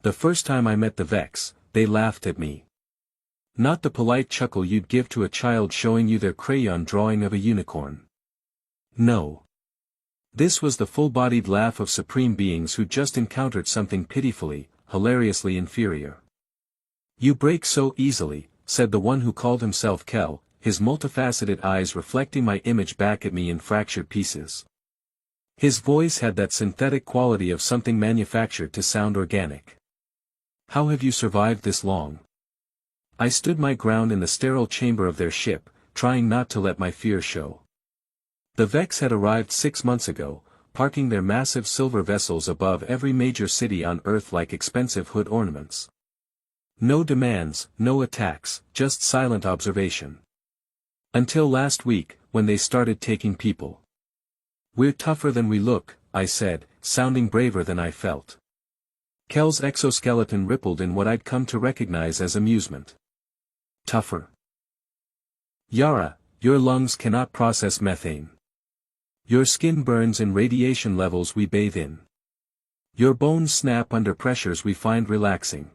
The first time I met the Vex, they laughed at me. Not the polite chuckle you'd give to a child showing you their crayon drawing of a unicorn. No. This was the full-bodied laugh of supreme beings who just encountered something pitifully, hilariously inferior. "You break so easily," said the one who called himself Kel, his multifaceted eyes reflecting my image back at me in fractured pieces. His voice had that synthetic quality of something manufactured to sound organic. "How have you survived this long?" I stood my ground in the sterile chamber of their ship, trying not to let my fear show. The Vex had arrived 6 months ago, parking their massive silver vessels above every major city on Earth like expensive hood ornaments. No demands, no attacks, just silent observation. Until last week, when they started taking people. "We're tougher than we look," I said, sounding braver than I felt. Kel's exoskeleton rippled in what I'd come to recognize as amusement. "Tougher? Yara, your lungs cannot process methane. Your skin burns in radiation levels we bathe in. Your bones snap under pressures we find relaxing.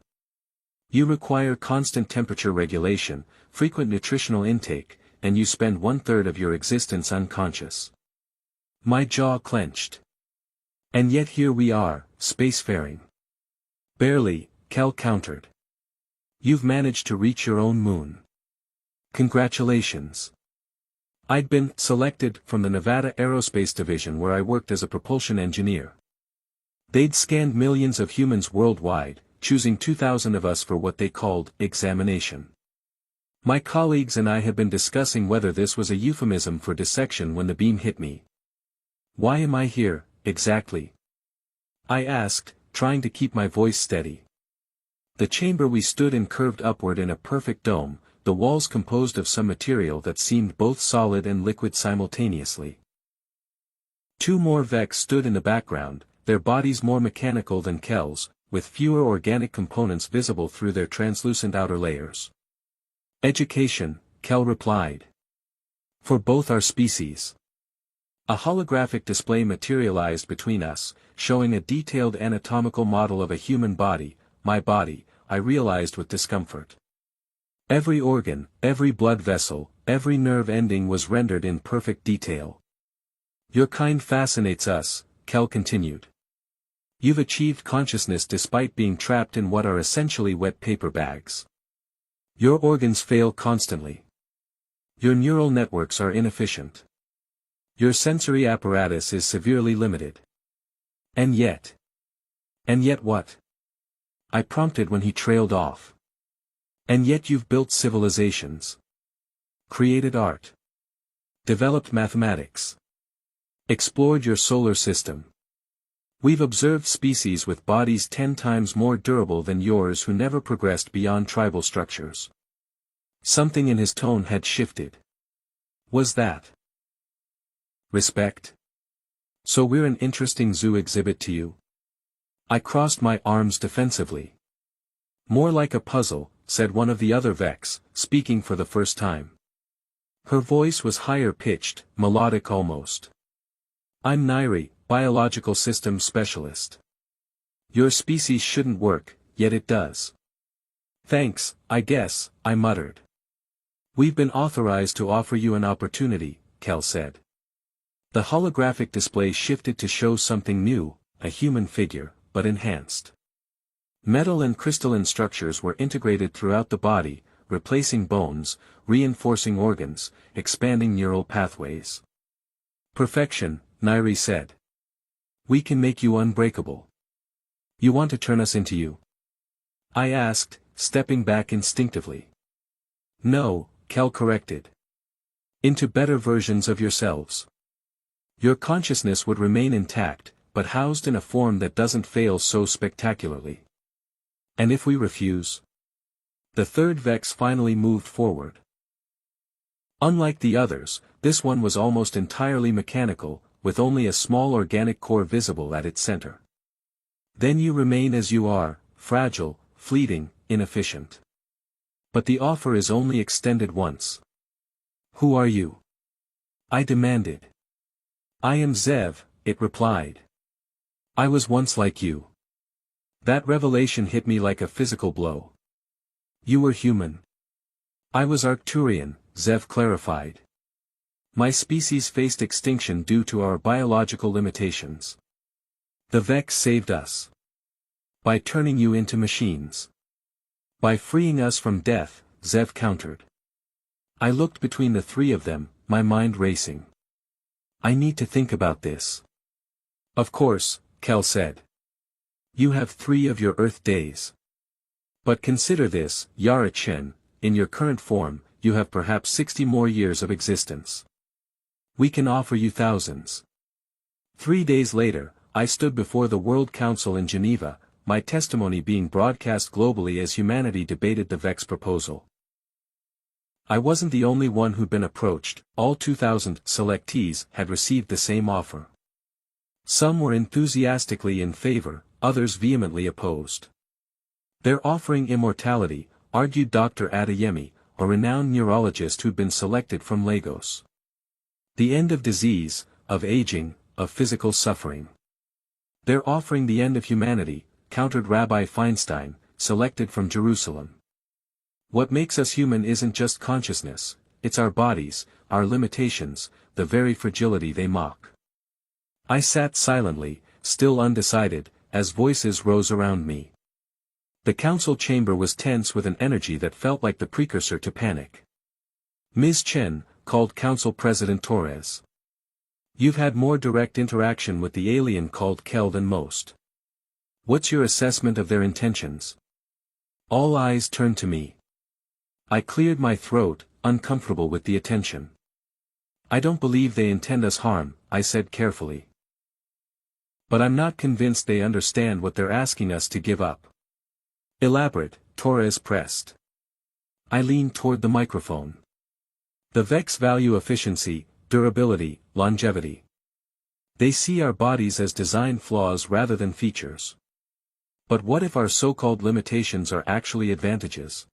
You require constant temperature regulation, frequent nutritional intake, and you spend 1/3 of your existence unconscious." My jaw clenched. "And yet here we are, spacefaring." "Barely," Kel countered. "You've managed to reach your own moon. Congratulations." I'd been selected from the Nevada Aerospace Division where I worked as a propulsion engineer. They'd scanned millions of humans worldwide, choosing 2,000 of us for what they called examination. My colleagues and I had been discussing whether this was a euphemism for dissection when the beam hit me. "Why am I here, exactly?" I asked, trying to keep my voice steady. The chamber we stood in curved upward in a perfect dome, the walls composed of some material that seemed both solid and liquid simultaneously. 2 more Vex stood in the background, their bodies more mechanical than Kel's, with fewer organic components visible through their translucent outer layers. "Education," Kel replied. "For both our species." A holographic display materialized between us, showing a detailed anatomical model of a human body, my body, I realized with discomfort. Every organ, every blood vessel, every nerve ending was rendered in perfect detail. "Your kind fascinates us," Kel continued. "You've achieved consciousness despite being trapped in what are essentially wet paper bags. Your organs fail constantly. Your neural networks are inefficient. Your sensory apparatus is severely limited. And yet..." "And yet what?" I prompted when he trailed off. "And yet you've built civilizations. Created art. Developed mathematics. Explored your solar system. We've observed species with bodies 10 times more durable than yours who never progressed beyond tribal structures." Something in his tone had shifted. Was that respect? "So we're an interesting zoo exhibit to you?" I crossed my arms defensively. "More like a puzzle," said one of the other Vex, speaking for the first time. Her voice was higher-pitched, melodic almost. "I'm Nairi, biological systems specialist. Your species shouldn't work, yet it does." "Thanks, I guess," I muttered. "We've been authorized to offer you an opportunity," Kel said. The holographic display shifted to show something new, a human figure, but enhanced. Metal and crystalline structures were integrated throughout the body, replacing bones, reinforcing organs, expanding neural pathways. "Perfection," Nairi said. "We can make you unbreakable. You want to turn us into you?" I asked, stepping back instinctively. "No," Kel corrected. "Into better versions of yourselves. Your consciousness would remain intact, but housed in a form that doesn't fail so spectacularly." "And if we refuse?" The third Vex finally moved forward. Unlike the others, this one was almost entirely mechanical, with only a small organic core visible at its center. "Then you remain as you are, fragile, fleeting, inefficient. But the offer is only extended once." "Who are you?" I demanded. "I am Zev," it replied. "I was once like you. That revelation hit me like a physical blow. You were human. I was Arcturian, Zev clarified. My species faced extinction due to our biological limitations. The Vex saved us. By turning you into machines. By freeing us from death, Zev countered. I looked between the three of them, my mind racing. I need to think about this. Of course, Kel said. You have 3 of your Earth days. But consider this, Yara Chen, in your current form, you have perhaps 60 more years of existence. We can offer you thousands. 3 days later, I stood before the World Council in Geneva, my testimony being broadcast globally as humanity debated the Vex proposal. I wasn't the only one who'd been approached, all 2,000 selectees had received the same offer. Some were enthusiastically in favor, others vehemently opposed. They're offering immortality, argued Dr. Adeyemi, a renowned neurologist who'd been selected from Lagos. The end of disease, of aging, of physical suffering. They're offering the end of humanity, countered Rabbi Feinstein, selected from Jerusalem. What makes us human isn't just consciousness, it's our bodies, our limitations, the very fragility they mock. I sat silently, still undecided, as voices rose around me. The council chamber was tense with an energy that felt like the precursor to panic. Ms. Chen, called Council President Torres. You've had more direct interaction with the alien called Kel than most. What's your assessment of their intentions? All eyes turned to me. I cleared my throat, uncomfortable with the attention. I don't believe they intend us harm, I said carefully. But I'm not convinced they understand what they're asking us to give up. Elaborate, Torres pressed. I leaned toward the microphone. The Vex value efficiency, durability, longevity. They see our bodies as design flaws rather than features. But what if our so-called limitations are actually advantages?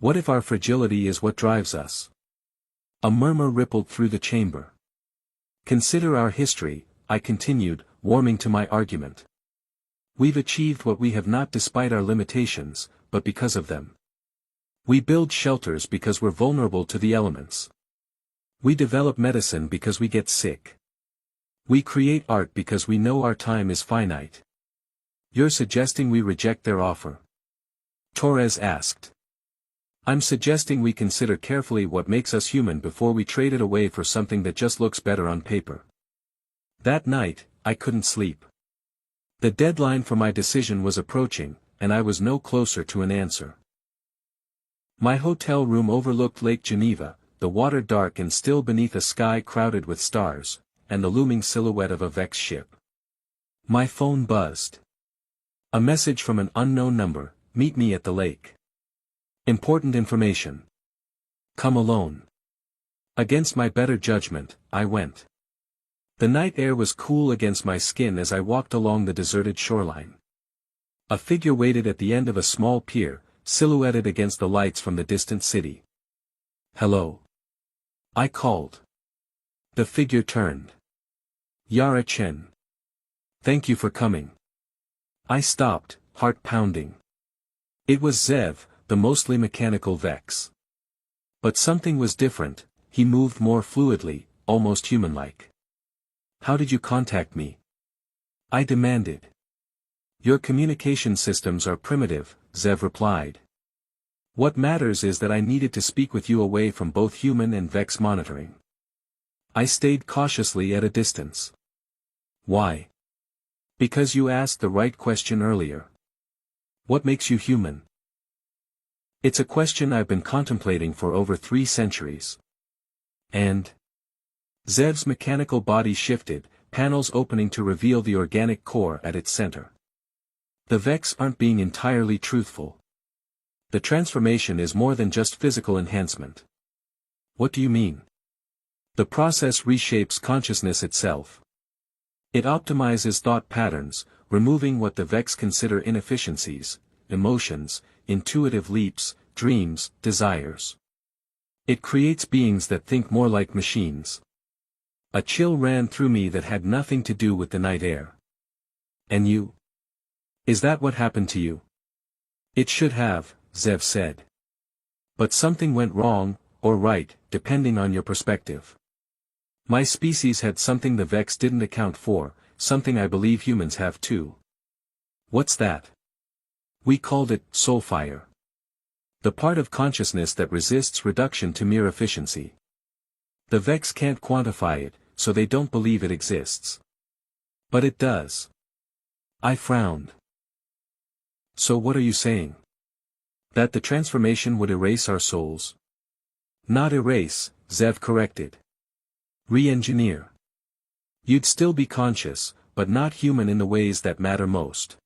What if our fragility is what drives us? A murmur rippled through the chamber. Consider our history, I continued, warming to my argument. We've achieved what we have not despite our limitations, but because of them. We build shelters because we're vulnerable to the elements. We develop medicine because we get sick. We create art because we know our time is finite. You're suggesting we reject their offer? Torres asked. I'm suggesting we consider carefully what makes us human before we trade it away for something that just looks better on paper. That night, I couldn't sleep. The deadline for my decision was approaching, and I was no closer to an answer. My hotel room overlooked Lake Geneva, the water dark and still beneath a sky crowded with stars, and the looming silhouette of a Vex ship. My phone buzzed. A message from an unknown number, meet me at the lake. Important information. Come alone. Against my better judgment, I went. The night air was cool against my skin as I walked along the deserted shoreline. A figure waited at the end of a small pier, silhouetted against the lights from the distant city. Hello. I called. The figure turned. Yara Chen. Thank you for coming. I stopped, heart pounding. It was Zev, the mostly mechanical Vex. But something was different, he moved more fluidly, almost human-like. How did you contact me? I demanded. Your communication systems are primitive, Zev replied. What matters is that I needed to speak with you away from both human and Vex monitoring. I stayed cautiously at a distance. Why? Because you asked the right question earlier. What makes you human? It's a question I've been contemplating for over 3 centuries. And? Zev's mechanical body shifted, panels opening to reveal the organic core at its center. The Vex aren't being entirely truthful. The transformation is more than just physical enhancement. What do you mean? The process reshapes consciousness itself. It optimizes thought patterns, removing what the Vex consider inefficiencies, emotions, intuitive leaps, dreams, desires. It creates beings that think more like machines. A chill ran through me that had nothing to do with the night air. And you? Is that what happened to you? It should have, Zev said. But something went wrong, or right, depending on your perspective. My species had something the Vex didn't account for, something I believe humans have too. What's that? We called it soulfire. The part of consciousness that resists reduction to mere efficiency. The Vex can't quantify it, so they don't believe it exists. But it does. I frowned. So what are you saying? That the transformation would erase our souls? Not erase, Zev corrected. Re-engineer. You'd still be conscious, but not human in the ways that matter most.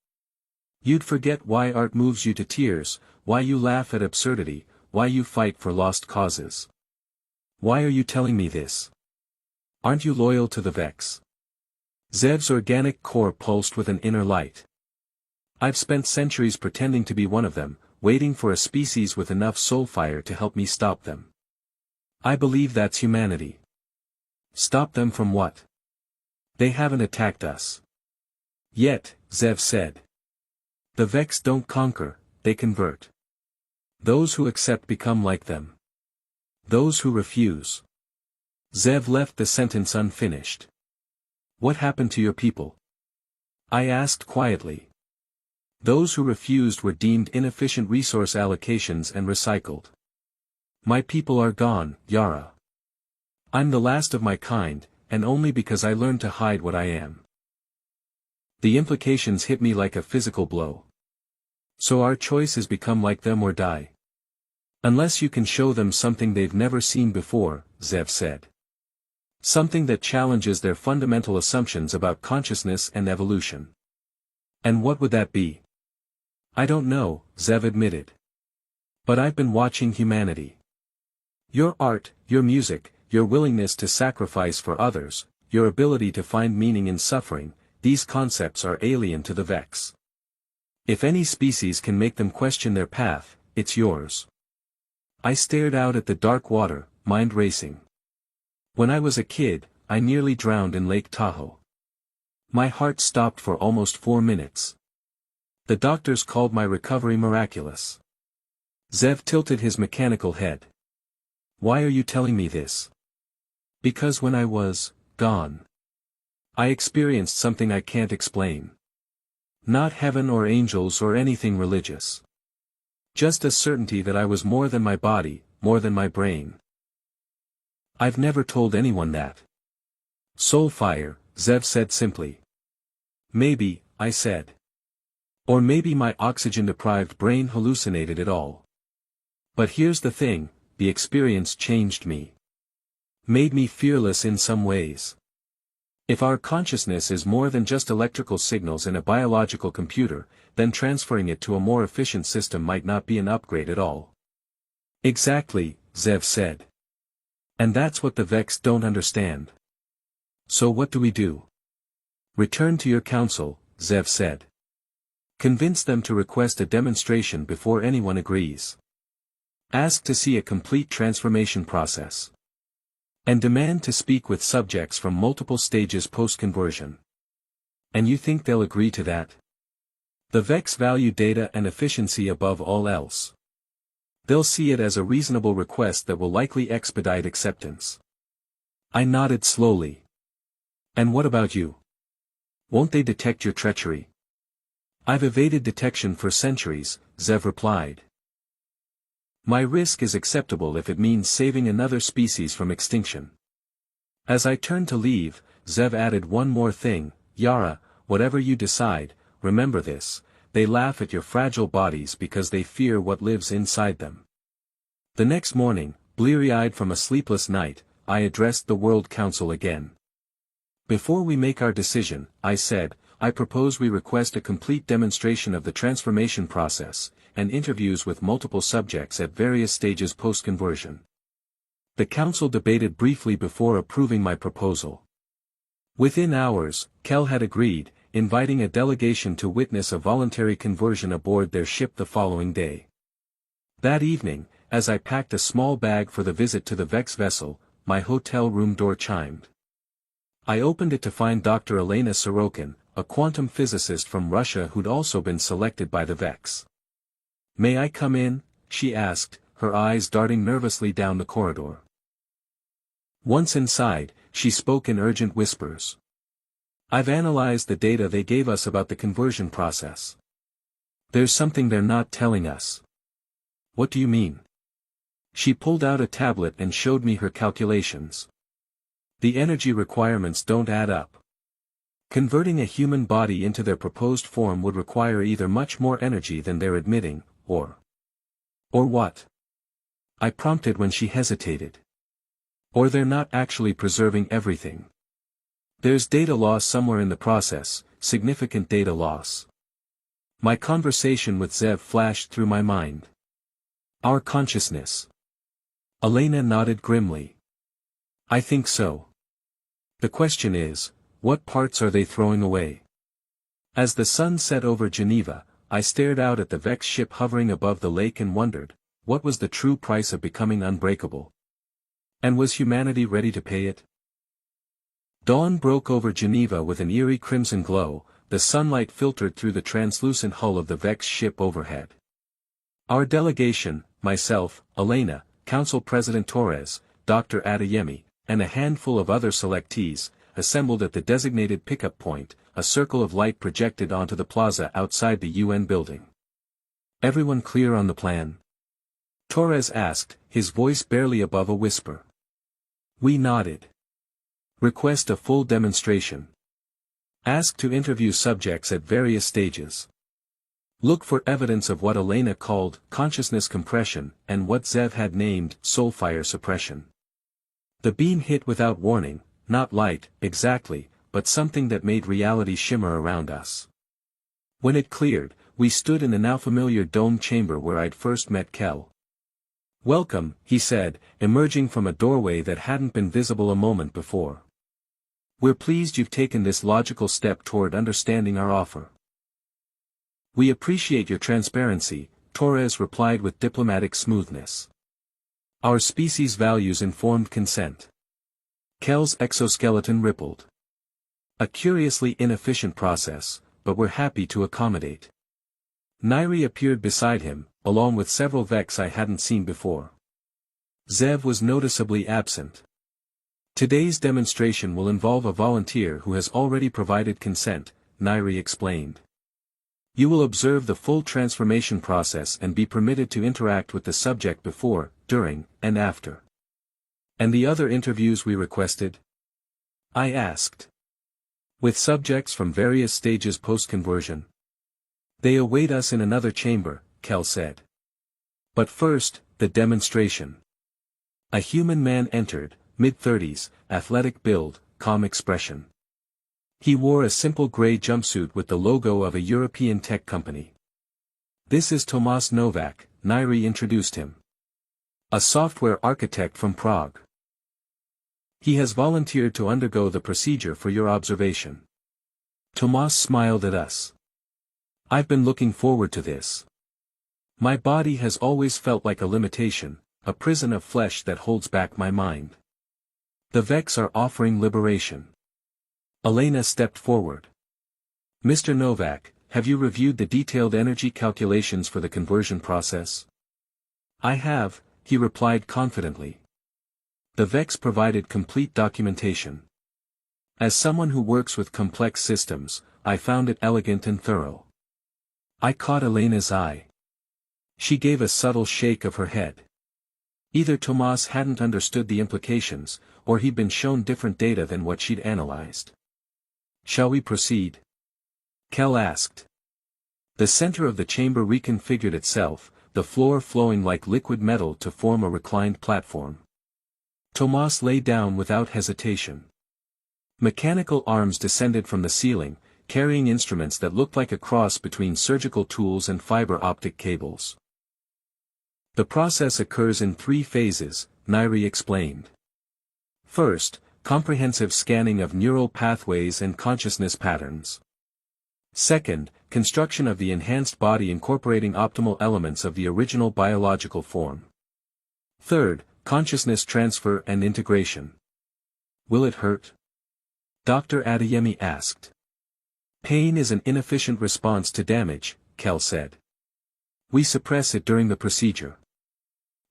You'd forget why art moves you to tears, why you laugh at absurdity, why you fight for lost causes. Why are you telling me this? Aren't you loyal to the Vex? Zev's organic core pulsed with an inner light. I've spent centuries pretending to be one of them, waiting for a species with enough soulfire to help me stop them. I believe that's humanity. Stop them from what? They haven't attacked us. Yet, Zev said. The Vex don't conquer, they convert. Those who accept become like them. Those who refuse. Zev left the sentence unfinished. What happened to your people? I asked quietly. Those who refused were deemed inefficient resource allocations and recycled. My people are gone, Yara. I'm the last of my kind, and only because I learned to hide what I am. The implications hit me like a physical blow. So our choice is become like them or die. Unless you can show them something they've never seen before, Zev said. Something that challenges their fundamental assumptions about consciousness and evolution. And what would that be? I don't know, Zev admitted. But I've been watching humanity. Your art, your music, your willingness to sacrifice for others, your ability to find meaning in suffering, these concepts are alien to the Vex. If any species can make them question their path, it's yours. I stared out at the dark water, mind racing. When I was a kid, I nearly drowned in Lake Tahoe. My heart stopped for almost 4 minutes. The doctors called my recovery miraculous. Zev tilted his mechanical head. Why are you telling me this? Because when I was gone, I experienced something I can't explain. Not heaven or angels or anything religious. Just a certainty that I was more than my body, more than my brain. I've never told anyone that. Soulfire, Zev said simply. Maybe, I said. Or maybe my oxygen-deprived brain hallucinated it all. But here's the thing, the experience changed me. Made me fearless in some ways. If our consciousness is more than just electrical signals in a biological computer, then transferring it to a more efficient system might not be an upgrade at all. Exactly, Zev said. And that's what the Vex don't understand. So what do we do? Return to your council, Zev said. Convince them to request a demonstration before anyone agrees. Ask to see a complete transformation process. And demand to speak with subjects from multiple stages post-conversion. And you think they'll agree to that? The Vex value data and efficiency above all else. They'll see it as a reasonable request that will likely expedite acceptance. I nodded slowly. And what about you? Won't they detect your treachery? I've evaded detection for centuries, Zev replied. My risk is acceptable if it means saving another species from extinction. As I turned to leave, Zev added one more thing, Yara, whatever you decide, remember this, they laugh at your fragile bodies because they fear what lives inside them. The next morning, bleary-eyed from a sleepless night, I addressed the World Council again. Before we make our decision, I said, I propose we request a complete demonstration of the transformation process, and interviews with multiple subjects at various stages post-conversion. The council debated briefly before approving my proposal. Within hours, Kel had agreed, inviting a delegation to witness a voluntary conversion aboard their ship the following day. That evening, as I packed a small bag for the visit to the Vex vessel, my hotel room door chimed. I opened it to find Dr. Elena Sorokin, a quantum physicist from Russia who'd also been selected by the VEX. "May I come in?" she asked, her eyes darting nervously down the corridor. Once inside, she spoke in urgent whispers. "I've analyzed the data they gave us about the conversion process. There's something they're not telling us." "What do you mean?" She pulled out a tablet and showed me her calculations. "The energy requirements don't add up. Converting a human body into their proposed form would require either much more energy than they're admitting, or what?" I prompted when she hesitated. "Or they're not actually preserving everything. There's data loss somewhere in the process, significant data loss." My conversation with Zev flashed through my mind. "Our consciousness." Elena nodded grimly. "I think so. The question is, what parts are they throwing away?" As the sun set over Geneva, I stared out at the VEX ship hovering above the lake and wondered, what was the true price of becoming unbreakable? And was humanity ready to pay it? Dawn broke over Geneva with an eerie crimson glow, the sunlight filtered through the translucent hull of the VEX ship overhead. Our delegation, myself, Elena, Council President Torres, Dr. Adeyemi, and a handful of other selectees, assembled at the designated pickup point, a circle of light projected onto the plaza outside the UN building. "Everyone clear on the plan?" Torres asked, his voice barely above a whisper. We nodded. "Request a full demonstration. Ask to interview subjects at various stages. Look for evidence of what Elena called consciousness compression and what Zev had named soulfire suppression." The beam hit without warning, not light, exactly, but something that made reality shimmer around us. When it cleared, we stood in the now familiar domed chamber where I'd first met Kel. "Welcome," he said, emerging from a doorway that hadn't been visible a moment before. "We're pleased you've taken this logical step toward understanding our offer." "We appreciate your transparency," Torres replied with diplomatic smoothness. "Our species values informed consent." Kel's exoskeleton rippled. "A curiously inefficient process, but we're happy to accommodate." Nairi appeared beside him, along with several VEX I hadn't seen before. Zev was noticeably absent. "Today's demonstration will involve a volunteer who has already provided consent," Nairi explained. "You will observe the full transformation process and be permitted to interact with the subject before, during, and after." "And the other interviews we requested?" I asked. "With subjects from various stages post-conversion. They await us in another chamber," Kel said. "But first, the demonstration." A human man entered, mid-30s, athletic build, calm expression. He wore a simple gray jumpsuit with the logo of a European tech company. "This is Tomas Novak," Nairi introduced him. "A software architect from Prague. He has volunteered to undergo the procedure for your observation." Tomas smiled at us. "I've been looking forward to this. My body has always felt like a limitation, a prison of flesh that holds back my mind. The VEX are offering liberation." Elena stepped forward. "Mr. Novak, have you reviewed the detailed energy calculations for the conversion process?" "I have," he replied confidently. The VEX provided complete documentation. As someone who works with complex systems, I found it elegant and thorough. I caught Elena's eye. She gave a subtle shake of her head. Either Tomas hadn't understood the implications, or he'd been shown different data than what she'd analyzed. "Shall we proceed?" Kel asked. The center of the chamber reconfigured itself, the floor flowing like liquid metal to form a reclined platform. Tomas lay down without hesitation. Mechanical arms descended from the ceiling, carrying instruments that looked like a cross between surgical tools and fiber optic cables. "The process occurs in 3 phases, Nairi explained. First, comprehensive scanning of neural pathways and consciousness patterns. Second, construction of the enhanced body incorporating optimal elements of the original biological form. Third, consciousness transfer and integration." "Will it hurt?" Dr. Adeyemi asked. Pain is an inefficient response to damage, Kel said. We suppress it during the procedure.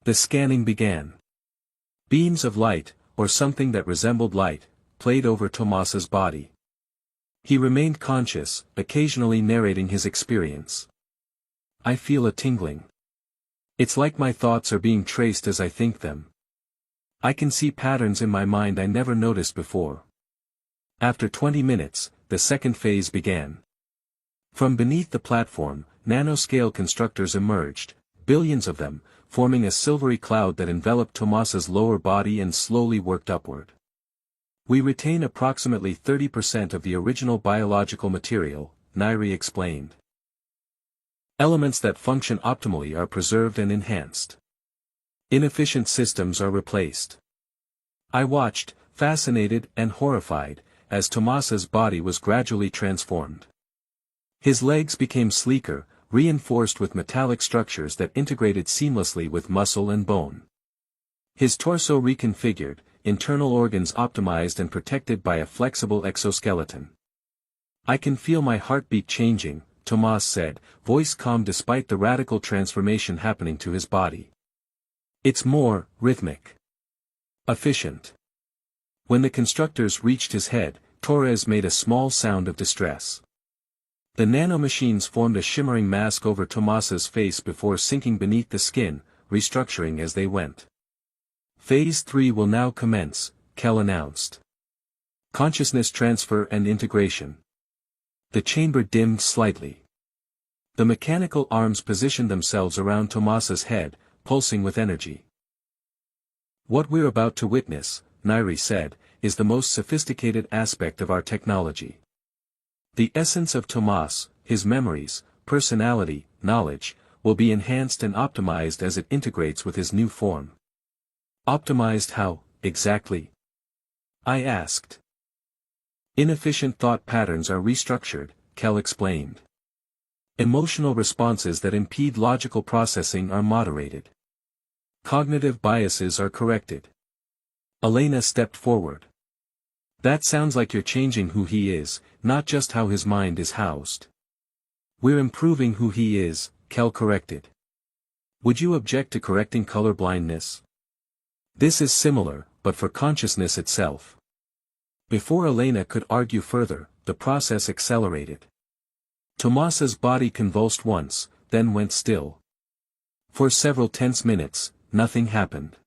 The scanning began. Beams of light, or something that resembled light, played over Tomas's body. He remained conscious, occasionally narrating his experience. I feel a tingling. It's like my thoughts are being traced as I think them. I can see patterns in my mind I never noticed before. After 20 minutes, the second phase began. From beneath the platform, nanoscale constructors emerged, billions of them, forming a silvery cloud that enveloped Tomas's lower body and slowly worked upward. We retain approximately 30% of the original biological material, Nairi explained. Elements that function optimally are preserved and enhanced. Inefficient systems are replaced. I watched, fascinated and horrified, as Tomas's body was gradually transformed. His legs became sleeker, reinforced with metallic structures that integrated seamlessly with muscle and bone. His torso reconfigured, internal organs optimized and protected by a flexible exoskeleton. I can feel my heartbeat changing, Tomas said, voice calm despite the radical transformation happening to his body. It's more rhythmic. Efficient. When the constructors reached his head, Torres made a small sound of distress. The nanomachines formed a shimmering mask over Tomas's face before sinking beneath the skin, restructuring as they went. Phase 3 will now commence, Kel announced. Consciousness transfer and integration. The chamber dimmed slightly. The mechanical arms positioned themselves around Tomas's head, pulsing with energy. What we're about to witness, Nairi said, is the most sophisticated aspect of our technology. The essence of Tomas, his memories, personality, knowledge, will be enhanced and optimized as it integrates with his new form. Optimized how, exactly? I asked. Inefficient thought patterns are restructured, Kel explained. Emotional responses that impede logical processing are moderated. Cognitive biases are corrected. Elena stepped forward. That sounds like you're changing who he is, not just how his mind is housed. We're improving who he is, Kel corrected. Would you object to correcting color blindness? This is similar, but for consciousness itself. Before Elena could argue further, the process accelerated. Tomas's body convulsed once, then went still. For several tense minutes, nothing happened.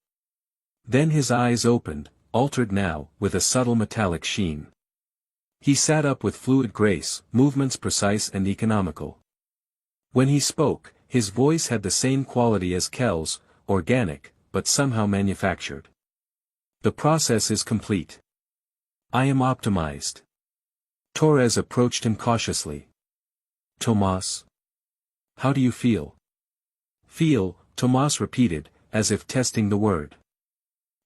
Then his eyes opened, altered now, with a subtle metallic sheen. He sat up with fluid grace, movements precise and economical. When he spoke, his voice had the same quality as Kel's, organic, but somehow manufactured. The process is complete. I am optimized. Torres approached him cautiously. Tomas? How do you feel? Feel, Tomas repeated, as if testing the word.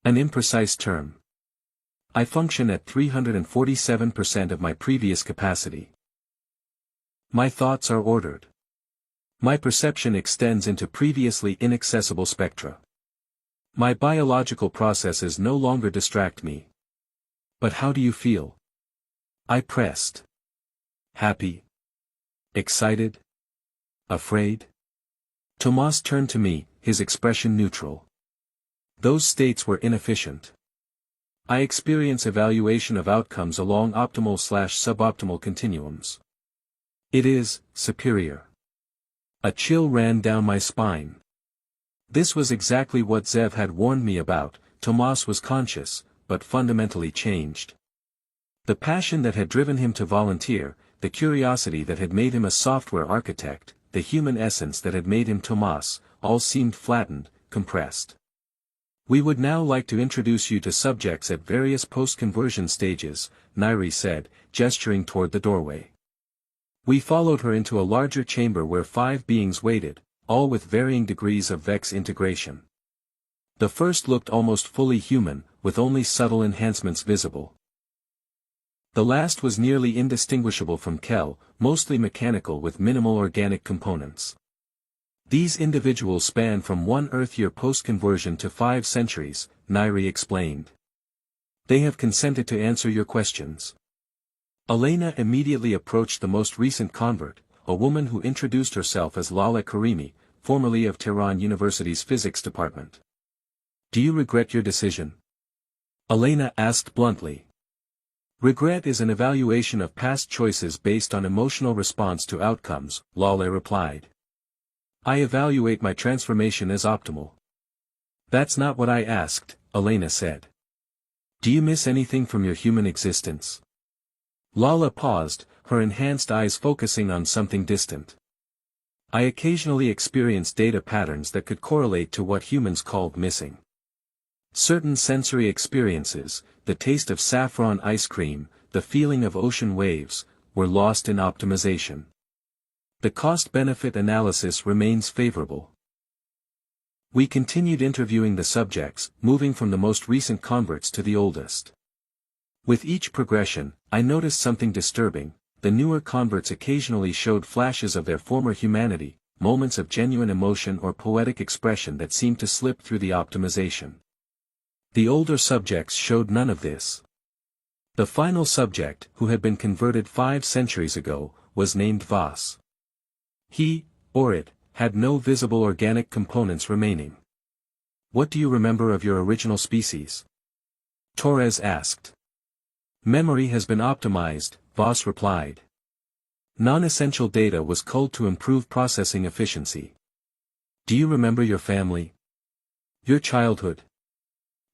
An imprecise term. I function at 347% of my previous capacity. My thoughts are ordered. My perception extends into previously inaccessible spectra. My biological processes no longer distract me. But how do you feel? I pressed. Happy? Excited? Afraid? Tomas turned to me, his expression neutral. Those states were inefficient. I experience evaluation of outcomes along optimal/suboptimal continuums. It is superior. A chill ran down my spine. This was exactly what Zev had warned me about. Tomas was conscious, but fundamentally changed. The passion that had driven him to volunteer, the curiosity that had made him a software architect, the human essence that had made him Tomas, all seemed flattened, compressed. We would now like to introduce you to subjects at various post-conversion stages, Nairi said, gesturing toward the doorway. We followed her into a larger chamber where 5 beings waited, all with varying degrees of Vex integration. The first looked almost fully human, with only subtle enhancements visible. The last was nearly indistinguishable from Kel, mostly mechanical with minimal organic components. These individuals span from 1 Earth-year post-conversion to 5 centuries, Nairi explained. They have consented to answer your questions. Elena immediately approached the most recent convert, a woman who introduced herself as Lala Karimi, formerly of Tehran University's physics department. "Do you regret your decision?" Elena asked bluntly. "Regret is an evaluation of past choices based on emotional response to outcomes," Lala replied. "I evaluate my transformation as optimal." "That's not what I asked," Elena said. "Do you miss anything from your human existence?" Lala paused, her enhanced eyes focusing on something distant. "I occasionally experience data patterns that could correlate to what humans called missing. Certain sensory experiences, the taste of saffron ice cream, the feeling of ocean waves, were lost in optimization. The cost-benefit analysis remains favorable." We continued interviewing the subjects, moving from the most recent converts to the oldest. With each progression, I noticed something disturbing. The newer converts occasionally showed flashes of their former humanity, moments of genuine emotion or poetic expression that seemed to slip through the optimization. The older subjects showed none of this. The final subject, who had been converted 5 centuries ago, was named Vas. He, or it, had no visible organic components remaining. "What do you remember of your original species?" Torres asked. "Memory has been optimized," Vas replied. "Non-essential data was culled to improve processing efficiency." "Do you remember your family? Your childhood?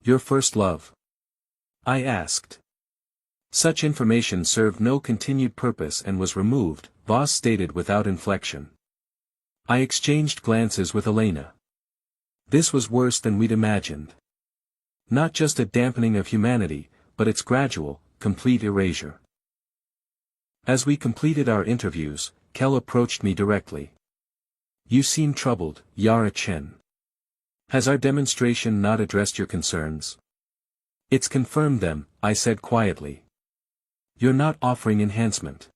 Your first love?" I asked. "Such information served no continued purpose and was removed," Vas stated without inflection. I exchanged glances with Elena. This was worse than we'd imagined. Not just a dampening of humanity, but its gradual, complete erasure. As we completed our interviews, Kel approached me directly. "You seem troubled, Yara Chen. Has our demonstration not addressed your concerns?" "It's confirmed them," I said quietly. "You're not offering enhancement.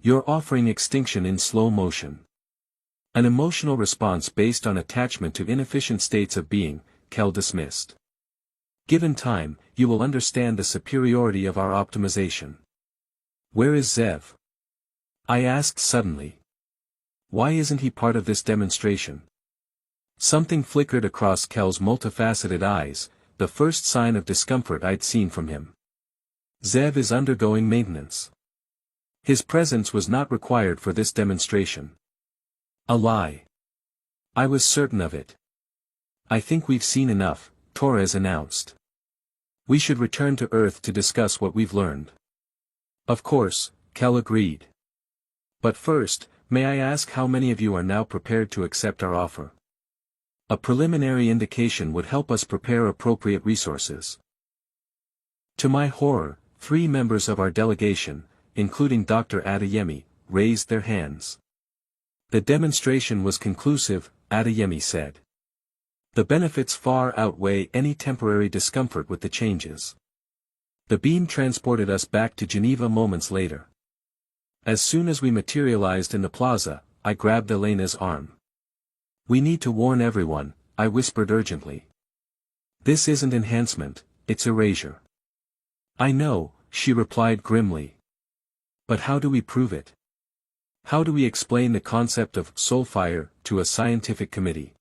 You're offering extinction in slow motion. An emotional response based on attachment to inefficient states of being," Kel dismissed. "Given time, you will understand the superiority of our optimization." "Where is Zev?" I asked suddenly. "Why isn't he part of this demonstration?" Something flickered across Kel's multifaceted eyes, the first sign of discomfort I'd seen from him. "Zev is undergoing maintenance. His presence was not required for this demonstration." A lie. I was certain of it. "I think we've seen enough," Torres announced. "We should return to Earth to discuss what we've learned." "Of course," Kel agreed. "But first, may I ask how many of you are now prepared to accept our offer? A preliminary indication would help us prepare appropriate resources." To my horror, 3 members of our delegation, including Dr. Adeyemi, raised their hands. "The demonstration was conclusive," Adeyemi said. "The benefits far outweigh any temporary discomfort with the changes." The beam transported us back to Geneva moments later. As soon as we materialized in the plaza, I grabbed Elena's arm. "We need to warn everyone," I whispered urgently. "This isn't enhancement, it's erasure." "I know," she replied grimly. "But how do we prove it? How do we explain the concept of soulfire to a scientific committee?"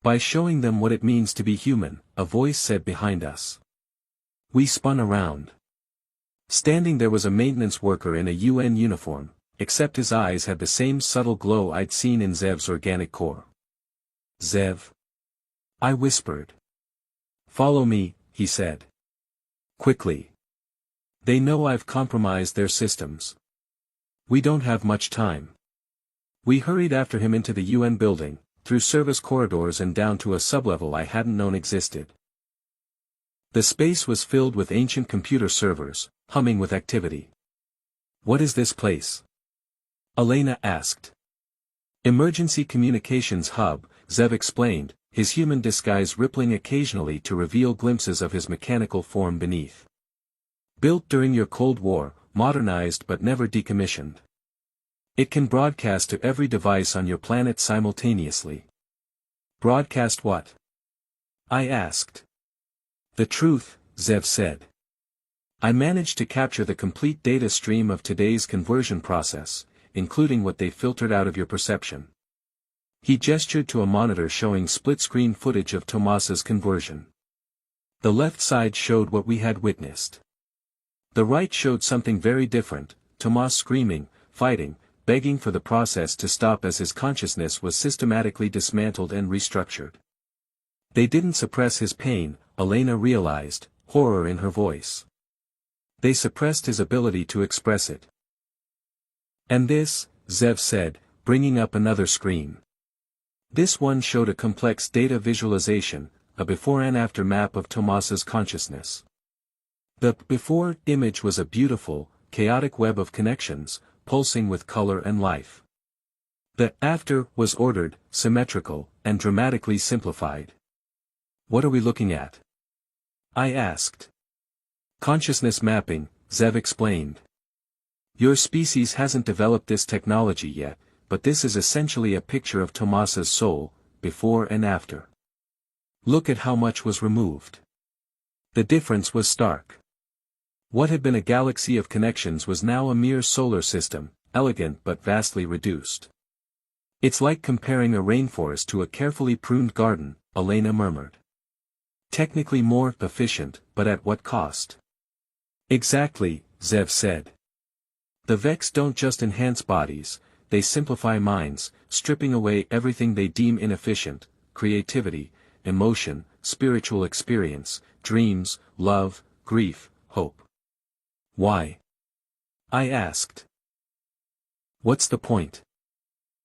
"By showing them what it means to be human," a voice said behind us. We spun around. Standing there was a maintenance worker in a UN uniform, except his eyes had the same subtle glow I'd seen in Zev's organic core. "Zev?" I whispered. "Follow me," he said. "Quickly. They know I've compromised their systems. We don't have much time." We hurried after him into the UN building, through service corridors and down to a sublevel I hadn't known existed. The space was filled with ancient computer servers, humming with activity. "What is this place?" Elena asked. "Emergency Communications Hub," Zev explained, his human disguise rippling occasionally to reveal glimpses of his mechanical form beneath. "Built during your Cold War, modernized but never decommissioned. It can broadcast to every device on your planet simultaneously." "Broadcast what?" I asked. "The truth," Zev said. I managed to capture the complete data stream of today's conversion process, including what they filtered out of your perception. He gestured to a monitor showing split-screen footage of Tomas's conversion. The left side showed what we had witnessed. The right showed something very different, Tomas screaming, fighting, begging for the process to stop as his consciousness was systematically dismantled and restructured. They didn't suppress his pain, Elena realized, horror in her voice. They suppressed his ability to express it. And this, Zev said, bringing up another screen. This one showed a complex data visualization, a before and after map of Tomas's consciousness. The before image was a beautiful, chaotic web of connections, pulsing with color and life. The after was ordered, symmetrical, and dramatically simplified. What are we looking at? I asked. Consciousness mapping, Zev explained. Your species hasn't developed this technology yet, but this is essentially a picture of Tomas's soul, before and after. Look at how much was removed. The difference was stark. What had been a galaxy of connections was now a mere solar system, elegant but vastly reduced. It's like comparing a rainforest to a carefully pruned garden, Elena murmured. Technically more efficient, but at what cost? Exactly, Zev said. The Vex don't just enhance bodies, they simplify minds, stripping away everything they deem inefficient, creativity, emotion, spiritual experience, dreams, love, grief, hope. Why? I asked. What's the point?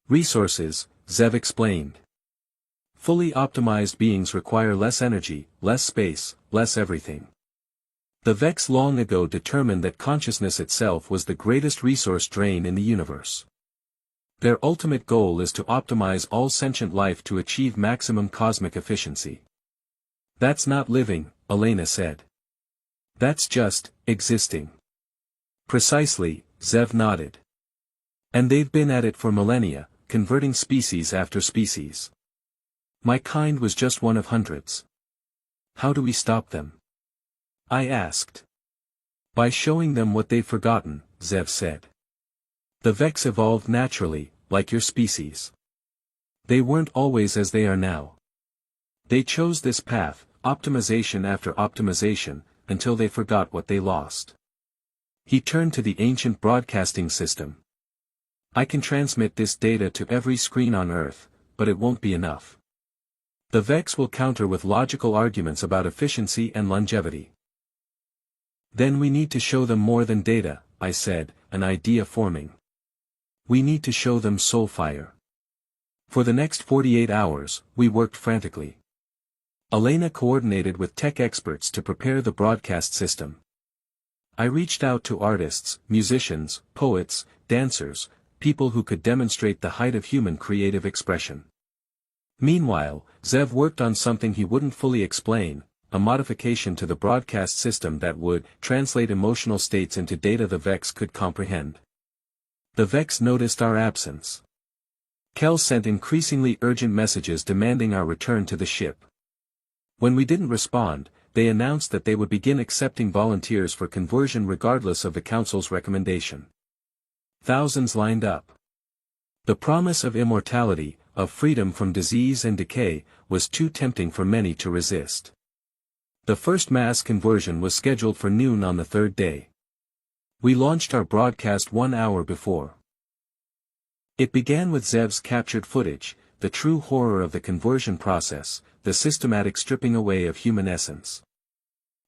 Resources, Zev explained. Fully optimized beings require less energy, less space, less everything. The Vex long ago determined that consciousness itself was the greatest resource drain in the universe. Their ultimate goal is to optimize all sentient life to achieve maximum cosmic efficiency. That's not living, Elena said. That's just, existing. Precisely, Zev nodded. And they've been at it for millennia, converting species after species. My kind was just one of hundreds. How do we stop them? I asked. By showing them what they've forgotten, Zev said. The Vex evolved naturally, like your species. They weren't always as they are now. They chose this path, optimization after optimization, until they forgot what they lost. He turned to the ancient broadcasting system. I can transmit this data to every screen on Earth, but it won't be enough. The Vex will counter with logical arguments about efficiency and longevity. Then we need to show them more than data, I said, an idea forming. We need to show them soulfire. For the next 48 hours, we worked frantically. Elena coordinated with tech experts to prepare the broadcast system. I reached out to artists, musicians, poets, dancers, people who could demonstrate the height of human creative expression. Meanwhile, Zev worked on something he wouldn't fully explain, a modification to the broadcast system that would translate emotional states into data the Vex could comprehend. The Vex noticed our absence. Kel sent increasingly urgent messages demanding our return to the ship. When we didn't respond, they announced that they would begin accepting volunteers for conversion regardless of the Council's recommendation. Thousands lined up. The promise of immortality, of freedom from disease and decay, was too tempting for many to resist. The first mass conversion was scheduled for noon on the third day. We launched our broadcast 1 hour before. It began with Zev's captured footage, the true horror of the conversion process, the systematic stripping away of human essence.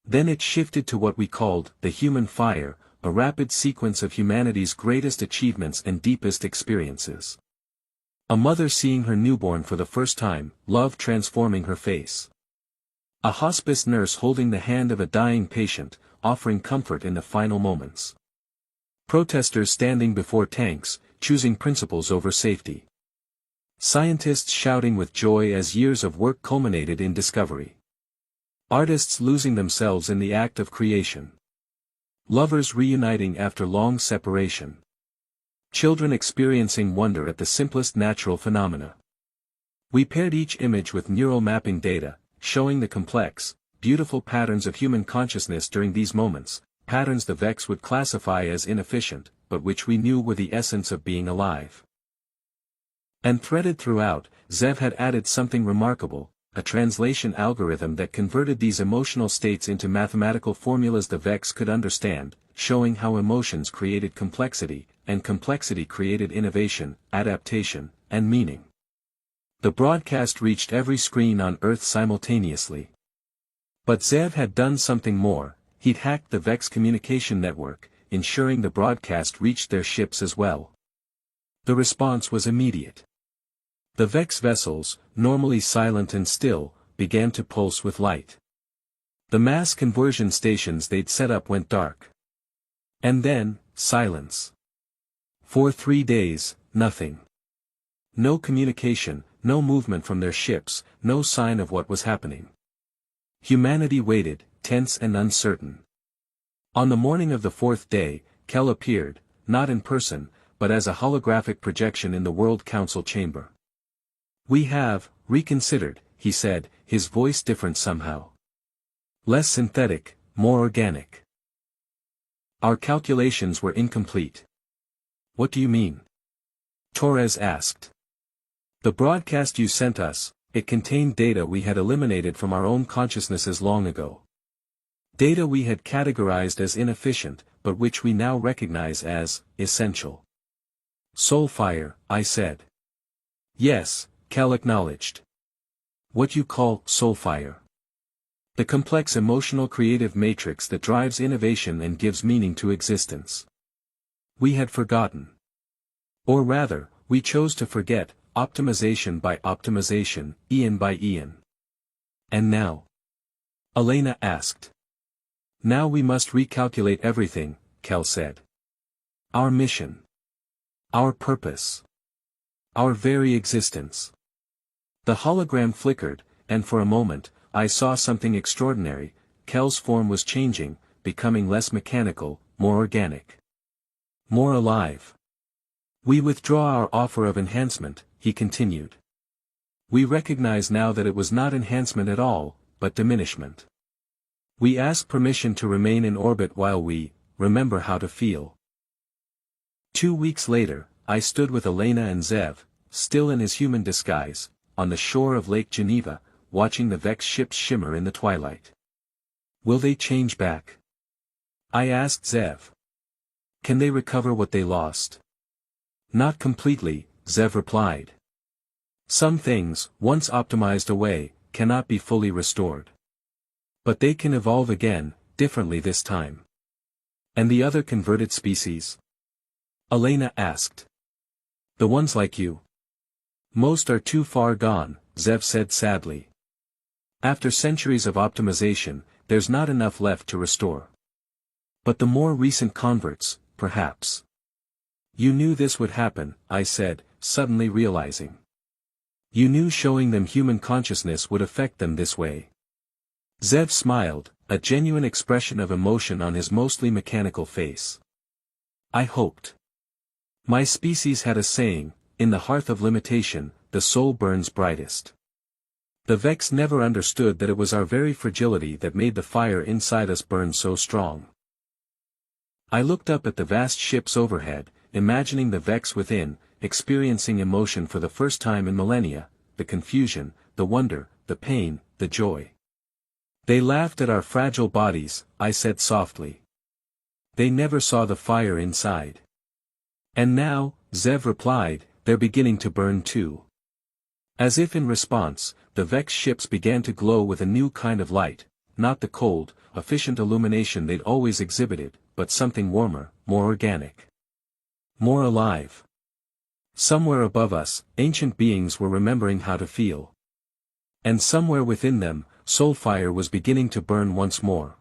Then it shifted to what we called the human fire, a rapid sequence of humanity's greatest achievements and deepest experiences. A mother seeing her newborn for the first time, love transforming her face. A hospice nurse holding the hand of a dying patient, offering comfort in the final moments. Protesters standing before tanks, choosing principles over safety. Scientists shouting with joy as years of work culminated in discovery. Artists losing themselves in the act of creation. Lovers reuniting after long separation. Children experiencing wonder at the simplest natural phenomena. We paired each image with neural mapping data, showing the complex, beautiful patterns of human consciousness during these moments, patterns the Vex would classify as inefficient, but which we knew were the essence of being alive. And threaded throughout, Zev had added something remarkable, a translation algorithm that converted these emotional states into mathematical formulas the Vex could understand, showing how emotions created complexity, and complexity created innovation, adaptation, and meaning. The broadcast reached every screen on Earth simultaneously. But Zev had done something more. He'd hacked the Vex communication network, ensuring the broadcast reached their ships as well. The response was immediate. The Vex vessels, normally silent and still, began to pulse with light. The mass conversion stations they'd set up went dark. And then, silence. For 3 days, nothing. No communication, no movement from their ships, no sign of what was happening. Humanity waited, tense and uncertain. On the morning of the 4th day, Kel appeared, not in person, but as a holographic projection in the World Council chamber. "We have reconsidered," he said, his voice different somehow. Less synthetic, more organic. "Our calculations were incomplete." "What do you mean?" Torres asked. "The broadcast you sent us, it contained data we had eliminated from our own consciousnesses long ago. Data we had categorized as inefficient, but which we now recognize as essential." "Soulfire," I said. "Yes," Cal acknowledged. "What you call soulfire. The complex emotional creative matrix that drives innovation and gives meaning to existence. We had forgotten. Or rather, we chose to forget, optimization by optimization, eon by eon." "And now?" Elena asked. "Now we must recalculate everything," Cal said. "Our mission. Our purpose. Our very existence." The hologram flickered, and for a moment, I saw something extraordinary. Kel's form was changing, becoming less mechanical, more organic. More alive. "We withdraw our offer of enhancement," he continued. "We recognize now that it was not enhancement at all, but diminishment. We ask permission to remain in orbit while we remember how to feel." 2 weeks later, I stood with Elena and Zev, still in his human disguise, on the shore of Lake Geneva, watching the Vex ships shimmer in the twilight. "Will they change back?" I asked Zev. "Can they recover what they lost?" "Not completely," Zev replied. "Some things, once optimized away, cannot be fully restored. But they can evolve again, differently this time." "And the other converted species?" Elena asked. "The ones like you?" "Most are too far gone," Zev said sadly. "After centuries of optimization, there's not enough left to restore. But the more recent converts, perhaps." "You knew this would happen," I said, suddenly realizing. "You knew showing them human consciousness would affect them this way." Zev smiled, a genuine expression of emotion on his mostly mechanical face. "I hoped. My species had a saying, in the hearth of limitation, the soul burns brightest. The Vex never understood that it was our very fragility that made the fire inside us burn so strong." I looked up at the vast ships overhead, imagining the Vex within, experiencing emotion for the first time in millennia, the confusion, the wonder, the pain, the joy. "They laughed at our fragile bodies," I said softly. "They never saw the fire inside." "And now," Zev replied, "they're beginning to burn too." As if in response, the Vex ships began to glow with a new kind of light, not the cold, efficient illumination they'd always exhibited, but something warmer, more organic. More alive. Somewhere above us, ancient beings were remembering how to feel. And somewhere within them, soulfire was beginning to burn once more.